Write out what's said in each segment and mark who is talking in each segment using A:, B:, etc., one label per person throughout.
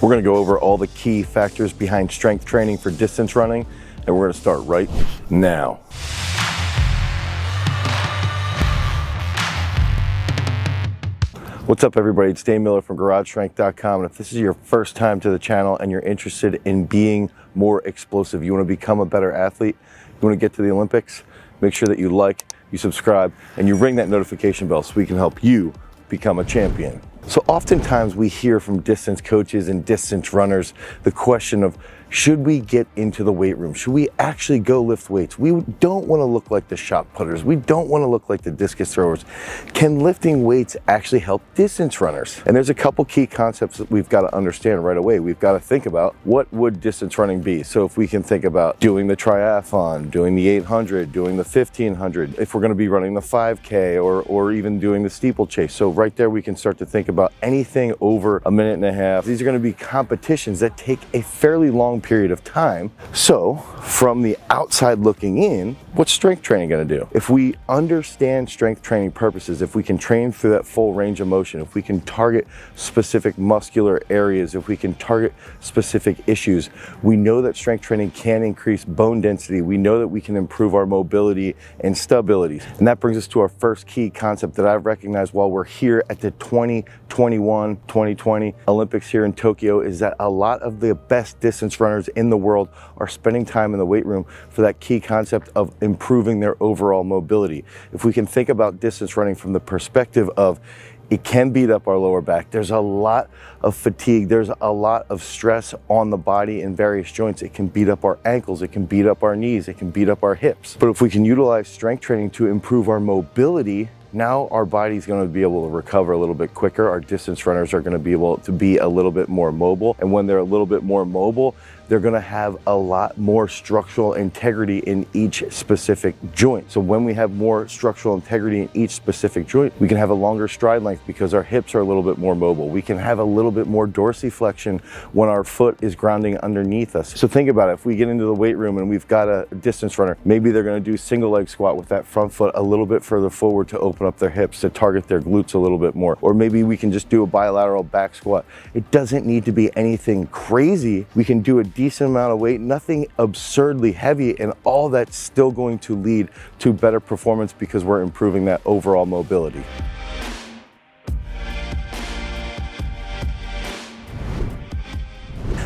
A: We're going to go over all the key factors behind strength training for distance running, and we're going to start right now. What's up, everybody? It's Dane Miller from GarageStrength.com, and if this is your first time to the channel and you're interested in being more explosive, you want to become a better athlete, you want to get to the Olympics, make sure that you like, you subscribe, and you ring that notification bell so we can help you become a champion. So oftentimes we hear from distance coaches and distance runners the question of, should we get into the weight room? Should we actually go lift weights? We don't want to look like the shot putters. We don't want to look like the discus throwers. Can lifting weights actually help distance runners? And there's a couple key concepts that we've got to understand right away. We've got to think about, what would distance running be? So if we can think about doing the triathlon, doing the 800, doing the 1500, if we're going to be running the 5K or even doing the steeplechase. So right there we can start to think about anything over a minute and a half. These are going to be competitions that take a fairly long period of time. So from the outside looking in, what's strength training going to do? If we understand strength training purposes, if we can train through that full range of motion, if we can target specific muscular areas, if we can target specific issues, we know that strength training can increase bone density. We know that we can improve our mobility and stability. And that brings us to our first key concept that I've recognized while we're here at the 2020 Olympics here in Tokyo, is that a lot of the best distance runners in the world are spending time in the weight room for that key concept of improving their overall mobility. If we can think about distance running from the perspective of, it can beat up our lower back. There's a lot of fatigue. There's a lot of stress on the body in various joints. It can beat up our ankles. It can beat up our knees. It can beat up our hips. But if we can utilize strength training to improve our mobility, now our body's going to be able to recover a little bit quicker. Our distance runners are going to be able to be a little bit more mobile. And when they're a little bit more mobile, they're going to have a lot more structural integrity in each specific joint. So when we have more structural integrity in each specific joint, we can have a longer stride length because our hips are a little bit more mobile. We can have a little bit more dorsiflexion when our foot is grounding underneath us. So think about it. If we get into the weight room and we've got a distance runner, maybe they're going to do single leg squat with that front foot a little bit further forward to open up their hips, to target their glutes a little bit more. Or maybe we can just do a bilateral back squat. It doesn't need to be anything crazy. We can do a decent amount of weight, nothing absurdly heavy, and all that's still going to lead to better performance because we're improving that overall mobility.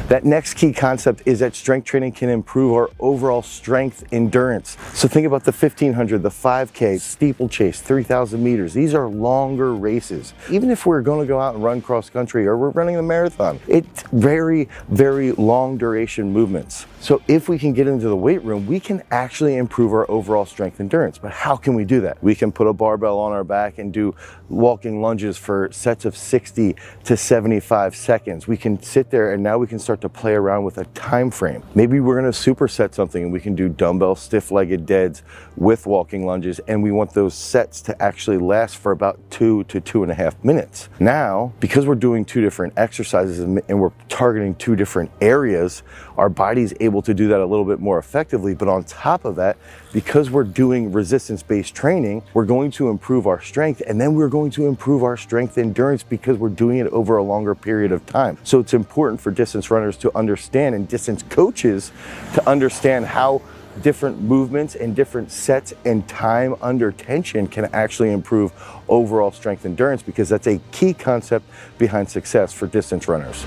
A: That next key concept is that strength training can improve our overall strength endurance. So think about the 1500, the 5K, steeplechase, 3,000 meters. These are longer races. Even if we're going to go out and run cross country or we're running a marathon, it's very, very long duration movements. So if we can get into the weight room, we can actually improve our overall strength endurance. But how can we do that? We can put a barbell on our back and do walking lunges for sets of 60 to 75 seconds. We can sit there and now we can start to play around with a time frame. Maybe we're going to superset something and we can do dumbbell stiff-legged deads with walking lunges, and we want those sets to actually last for about 2 to 2.5 minutes. Now, because we're doing two different exercises and we're targeting two different areas, our body's able to do that a little bit more effectively. But on top of that, because we're doing resistance-based training, we're going to improve our strength, and then we're going to improve our strength endurance because we're doing it over a longer period of time. So it's important for distance runners to understand, and distance coaches to understand, how different movements and different sets and time under tension can actually improve overall strength endurance, because that's a key concept behind success for distance runners.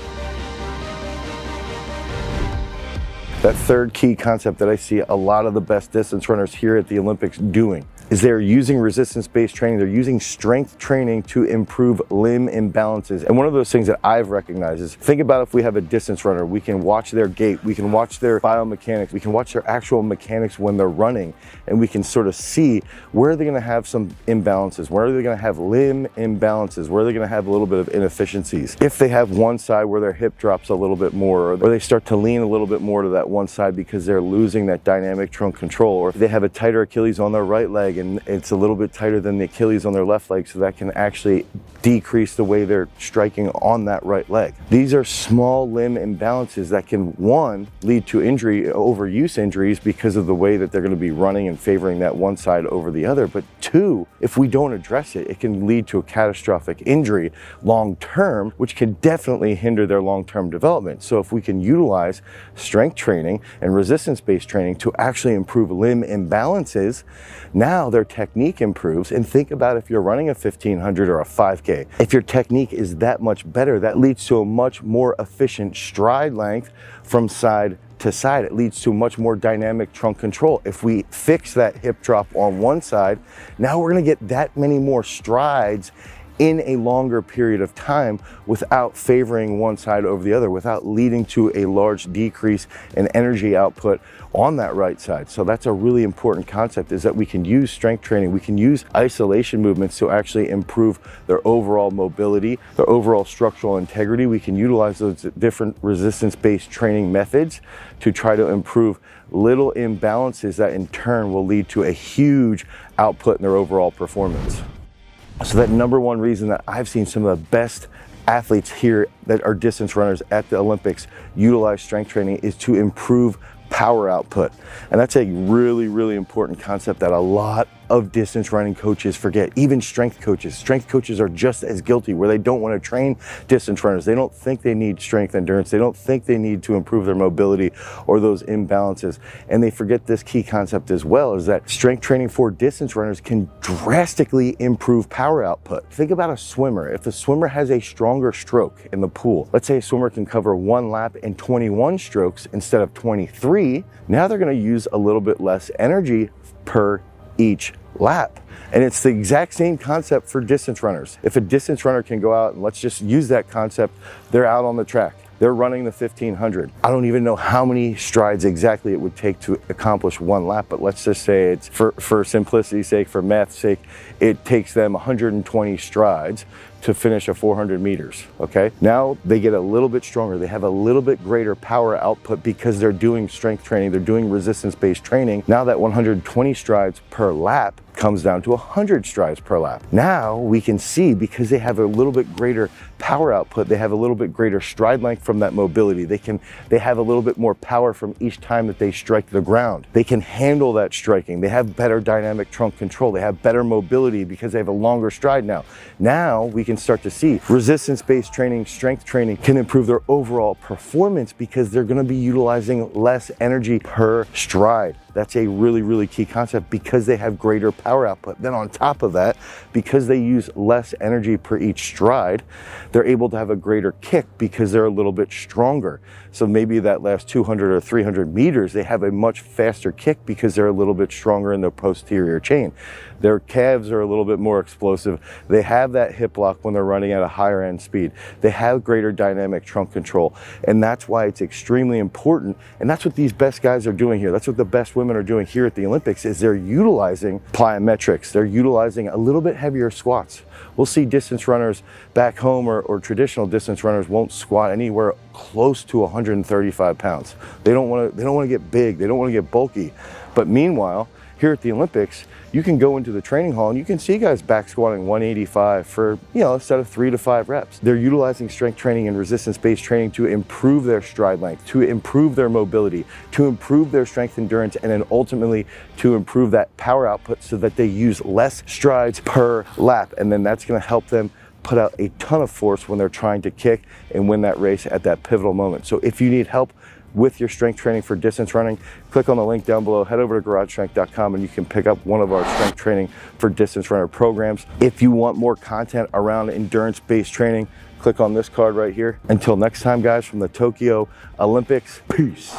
A: That third key concept that I see a lot of the best distance runners here at the Olympics doing is they're using resistance-based training. They're using strength training to improve limb imbalances. And one of those things that I've recognized is, think about if we have a distance runner, we can watch their gait, we can watch their biomechanics, we can watch their actual mechanics when they're running, and we can sort of see where they're gonna have some imbalances, where are they gonna have limb imbalances, where are they gonna have a little bit of inefficiencies. If they have one side where their hip drops a little bit more, or they start to lean a little bit more to that one side because they're losing that dynamic trunk control, or if they have a tighter Achilles on their right leg and it's a little bit tighter than the Achilles on their left leg, so that can actually decrease the way they're striking on that right leg. These are small limb imbalances that can, one, lead to injury, overuse injuries, because of the way that they're going to be running and favoring that one side over the other. But two, if we don't address it, it can lead to a catastrophic injury long term, which can definitely hinder their long-term development. So if we can utilize strength training and resistance-based training to actually improve limb imbalances, now their technique improves. And think about if you're running a 1500 or a 5K. If your technique is that much better, that leads to a much more efficient stride length from side to side. It leads to much more dynamic trunk control. If we fix that hip drop on one side, now we're going to get that many more strides in a longer period of time without favoring one side over the other, without leading to a large decrease in energy output on that right side. So that's a really important concept, is that we can use strength training, we can use isolation movements to actually improve their overall mobility, their overall structural integrity. We can utilize those different resistance-based training methods to try to improve little imbalances that in turn will lead to a huge output in their overall performance. So that number one reason that I've seen some of the best athletes here that are distance runners at the Olympics utilize strength training is to improve power output. And that's a really, really important concept that a lot of distance running coaches forget. Even strength coaches. Strength coaches are just as guilty, where they don't want to train distance runners. They don't think they need strength endurance. They don't think they need to improve their mobility or those imbalances. And they forget this key concept as well, is that strength training for distance runners can drastically improve power output. Think about a swimmer. If a swimmer has a stronger stroke in the pool, let's say a swimmer can cover one lap in 21 strokes instead of 23, now they're going to use a little bit less energy per each lap. And it's the exact same concept for distance runners. If a distance runner can go out, and let's just use that concept, they're out on the track, they're running the 1500. I don't even know how many strides exactly it would take to accomplish one lap, but let's just say it's, for simplicity's sake, for math's sake, it takes them 120 strides to finish a 400 meters, okay? Now they get a little bit stronger. They have a little bit greater power output because they're doing strength training, they're doing resistance-based training. Now that 120 strides per lap comes down to 100 strides per lap. Now we can see, because they have a little bit greater power output, they have a little bit greater stride length from that mobility. They have a little bit more power from each time that they strike the ground. They can handle that striking. They have better dynamic trunk control. They have better mobility because they have a longer stride now. Now we can start to see resistance-based training, strength training can improve their overall performance because they're going to be utilizing less energy per stride. That's a really, really key concept, because they have greater power output. Then on top of that, because they use less energy per each stride, they're able to have a greater kick because they're a little bit stronger. So maybe that last 200 or 300 meters, they have a much faster kick because they're a little bit stronger in the posterior chain. Their calves are a little bit more explosive. They have that hip lock when they're running at a higher end speed. They have greater dynamic trunk control. And that's why it's extremely important. And that's what these best guys are doing here. That's what the best women are doing here at the Olympics, is they're utilizing plyometrics. They're utilizing a little bit heavier squats. We'll see distance runners back home, or traditional distance runners won't squat anywhere close to 135 pounds. They don't want to get big. They don't want to get bulky. But meanwhile, here at the Olympics, you can go into the training hall and you can see guys back squatting 185 for, a set of 3 to 5 reps. They're utilizing strength training and resistance-based training to improve their stride length, to improve their mobility, to improve their strength endurance, and then ultimately to improve that power output so that they use less strides per lap. And then that's going to help them put out a ton of force when they're trying to kick and win that race at that pivotal moment. So if you need help with your strength training for distance running, click on the link down below, head over to garagestrength.com, and you can pick up one of our strength training for distance runner programs. If you want more content around endurance-based training, click on this card right here. Until next time, guys, from the Tokyo Olympics, peace.